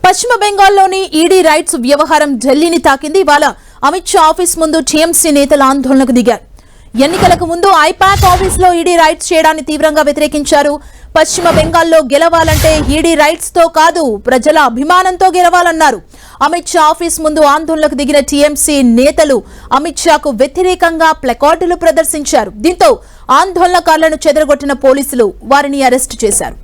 పశ్చిమ బెంగాల్లోని ED rights వ్యవహారం ఢిల్లీని తాకింది. ఇవాళ అమిత్ షా ఆఫీస్ ముందు టీఎంసీ నేతలు ఆందోళనకు దిగారు. ఎన్నికలకు ముందు ఐపాక్ ఆఫీసులో ఈడీ రైట్స్ చేయడాన్ని తీవ్రంగా వ్యతిరేకించారు. పశ్చిమ బెంగాల్లో గెలవాలంటే ఈడీ రైట్స్ తో కాదు, ప్రజల అభిమానంతో గెలవాలన్నారు. అమిత్ షా ఆఫీస్ ముందు ఆందోళనకు దిగిన టీఎంసీ నేతలు అమిత్ షాకు వ్యతిరేకంగా ప్లకార్డులు ప్రదర్శించారు. దీంతో ఆందోళనకారులను చెదరగొట్టిన పోలీసులు వారిని అరెస్టు చేశారు.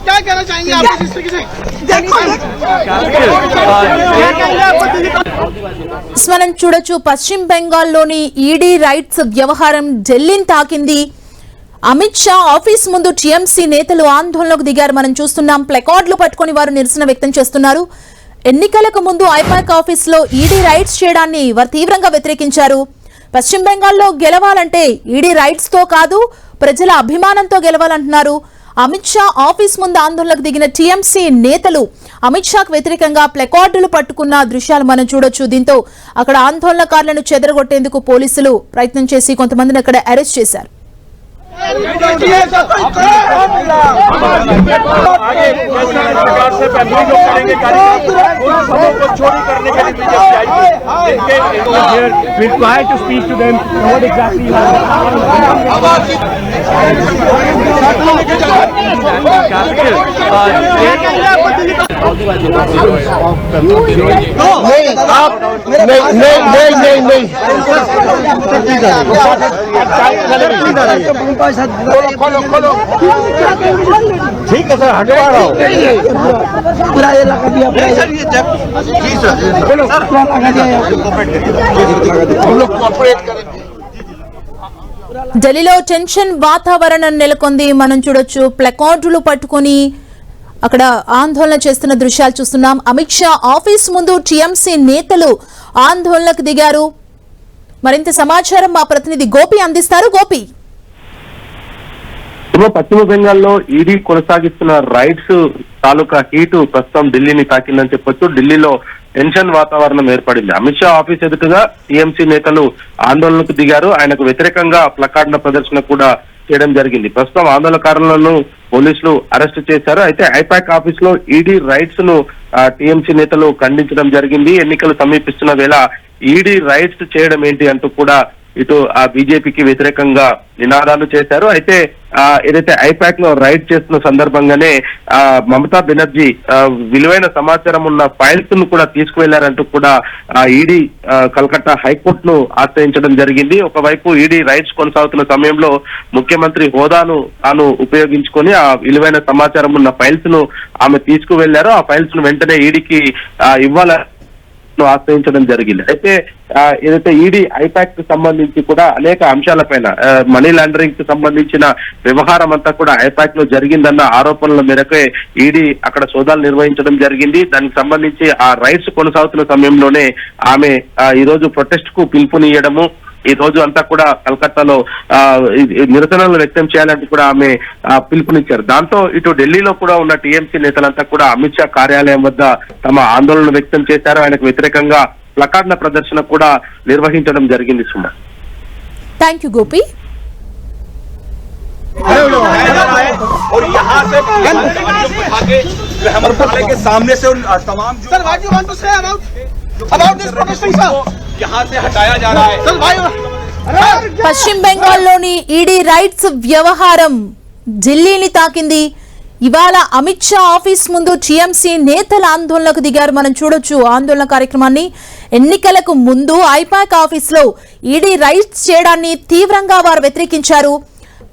क्या कहना चाहेंगे आप इस तरीके से? మనం చూడొచ్చు, పశ్చిమ బెంగాల్లోని ఈడీ రైట్స్ వ్యవహారం ఢిల్లీని తాకింది. అమిత్ షా ఆఫీస్ ముందు టీఎంసీ నేతలు ఆందోళనకు దిగారు. మనం చూస్తున్నాం, ప్లకార్డులు పట్టుకుని వారు నిరసన వ్యక్తం చేస్తున్నారు. ఎన్నికలకు ముందు ఐపాక్ ఆఫీస్ లో ఈడీ రైట్స్ చేయడాన్ని వారు తీవ్రంగా వ్యతిరేకించారు. పశ్చిమ బెంగాల్లో గెలవాలంటే ఈడీ రైట్స్ తో కాదు, ప్రజల అభిమానంతో గెలవాలంటున్నారు. అమిత్ షా ఆఫీస్ ముందు ఆందోళనకు దిగిన టీఎంసీ నేతలు అమిత్ షాకు వ్యతిరేకంగా ప్లకార్డులు పట్టుకున్న దృశ్యాలు మనం చూడొచ్చు. దీంతో అక్కడ ఆందోళనకారులను చెదరగొట్టేందుకు పోలీసులు ప్రయత్నం చేసి కొంతమందిని అక్కడ అరెస్ట్ చేశారు. ठीक है सर, हटवा रहा हूँ पूरा ये लगा दिया ఢిల్లీలో టెన్షన్ వాతావరణం నెలకొంది. మనం చూడొచ్చు, ప్లకార్డులు పట్టుకొని అక్కడ ఆందోళన చేస్తున్న దృశ్యాలు చూస్తున్నాం. అమిత్ షా ఆఫీస్ ముందు టీఎంసీ నేతలు ఆందోళనకు దిగారు. మరింత సమాచారం మా ప్రతినిధి గోపి అందిస్తారు. గోపి, పశ్చిమ బెంగాల్లో ఈడీ కొనసాగిస్తున్న రైట్స్ తాలూకా హీటు ప్రస్తుతం ఢిల్లీని తాకిందని చెప్పొచ్చు. ఢిల్లీలో టెన్షన్ వాతావరణం ఏర్పడింది. అమిత్ షా ఆఫీస్ ఎదుటగా టీఎంసీ నేతలు ఆందోళనకు దిగారు. ఆయనకు వ్యతిరేకంగా ప్లకార్డుల ప్రదర్శన కూడా చేయడం జరిగింది. ప్రస్తుతం ఆందోళనకారులను పోలీసులు అరెస్టు చేశారు. అయితే ఐపాక్ ఆఫీస్ లో ఈడీ రైట్స్ ను టీఎంసీ నేతలు ఖండించడం జరిగింది. ఎన్నికలు సమీపిస్తున్న వేళ ఈడీ రైట్స్ చేయడం ఏంటి అంటూ కూడా ఇటు బీజేపీకి వ్యతిరేకంగా నినాదాలు చేశారు. అయితే ఏదైతే ఐపాక్ లో రైడ్ చేస్తున్న సందర్భంగానే మమతా బెనర్జీ విలువైన సమాచారం ఉన్న ఫైల్స్ ను కూడా తీసుకువెళ్లారంటూ కూడా ఈడీ కలకత్తా హైకోర్టును ఆశ్రయించడం జరిగింది. ఒకవైపు ఈడీ రైట్స్ కొనసాగుతున్న సమయంలో ముఖ్యమంత్రి హోదాను తాను ఉపయోగించుకొని ఆ విలువైన సమాచారం ఉన్న ఫైల్స్ ను ఆమె తీసుకువెళ్లారు. ఆ ఫైల్స్ ను వెంటనే ఈడీకి ఇవ్వాలని ఆశ్రయించడం జరిగింది. అయితే ఏదైతే ఈడీ ఐపాక్ కు సంబంధించి కూడా అనేక అంశాలపైన మనీ లాండరింగ్ కు సంబంధించిన వ్యవహారం అంతా కూడా ఐపాక్ లో జరిగిందన్న ఆరోపణల మేరకే ఈడీ అక్కడ సోదాలు నిర్వహించడం జరిగింది. దానికి సంబంధించి ఆ రైట్స్ కొనసాగుతున్న సమయంలోనే ఆమె ఈ రోజు ప్రొటెస్ట్ కు పిలుపునియడము, ఈ రోజు అంతా కూడా కలకత్తాలో నిరసనలు వ్యక్తం చేయాలంటూ కూడా ఆమె పిలుపునిచ్చారు. దాంతో ఇటు ఢిల్లీలో కూడా ఉన్న టీఎంసీ నేతలంతా కూడా అమిత్ షా కార్యాలయం వద్ద తమ ఆందోళన వ్యక్తం చేశారు. ఆయనకు వ్యతిరేకంగా ప్లకార్డుల ప్రదర్శన కూడా నిర్వహించడం జరిగింది. Suma, thank you Gopi. और यहाँ से के सामने से तमाम sir what you want to say about this protesting sir यहाँ से हटाया जा रहा है सर भाई. పశ్చిమ బెంగాల్లోని ఈడీ రైట్స్ వ్యవహారం ఢిల్లీని తాకింది. ఇవాళ అమిత్ షా ఆఫీస్ ముందు టీఎంసీ నేతల ఆందోళనకు దిగారు. మనం చూడొచ్చు ఆందోళన కార్యక్రమాన్ని. ఎన్నికలకు ముందు ఐపాక్ ఆఫీస్ లో ఈడీ రైట్స్ చేయడాన్ని తీవ్రంగా వారు వ్యతిరేకించారు.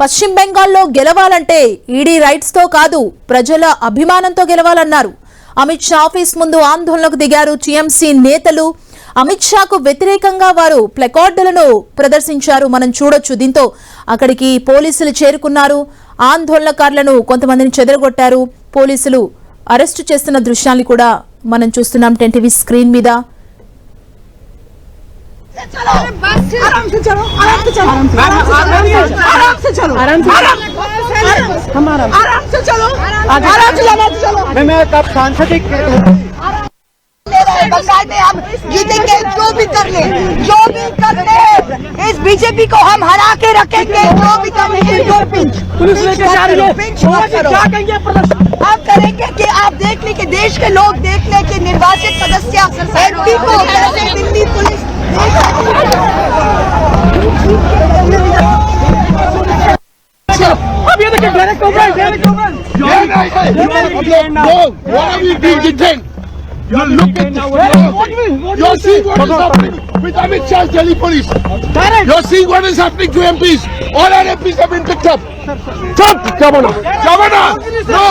పశ్చిమ బెంగాల్లో గెలవాలంటే ఈడీ రైట్స్ తో కాదు, ప్రజల అభిమానంతో గెలవాలన్నారు. అమిత్ షా ఆఫీస్ ముందు ఆందోళనకు దిగారు టీఎంసీ నేతలు. అమిత్ షాకు వ్యతిరేకంగా వారు ప్లకార్డులను ప్రదర్శించారు. మనం చూడొచ్చు. దీంతో అక్కడికి పోలీసులు చేరుకున్నారు. ఆందోళనకారులను కొంతమందిని చెదరగొట్టారు. పోలీసులు అరెస్టు చేస్తున్న దృశ్యాన్ని కూడా మనం చూస్తున్నాం 10 టీవీ స్క్రీన్ మీద. चलो, आराम से चलो, आराम से चलो, आराम से चलो, आराम से चलो, मैं कब सांसद बकायदे हम जीतेंगे, जो भी कर ले, जो भी कर ले, इस बीजेपी को हम हरा के रखेंगे, जो भी करेंगे। पुलिस लेके जा रही है, क्या कहेंगे आप करेंगे कि आप देख लें कि देश के लोग देख लें कि निर्वाचित सदस्य एमपी को कैसे दिल्ली पुलिस अब ये देखिए direct What are you doing? You look at you're seeing what is happening with Amit Shah's Delhi police. You're seeing what is happening to MPs. All our MPs have been picked up. Stop, Governor. No.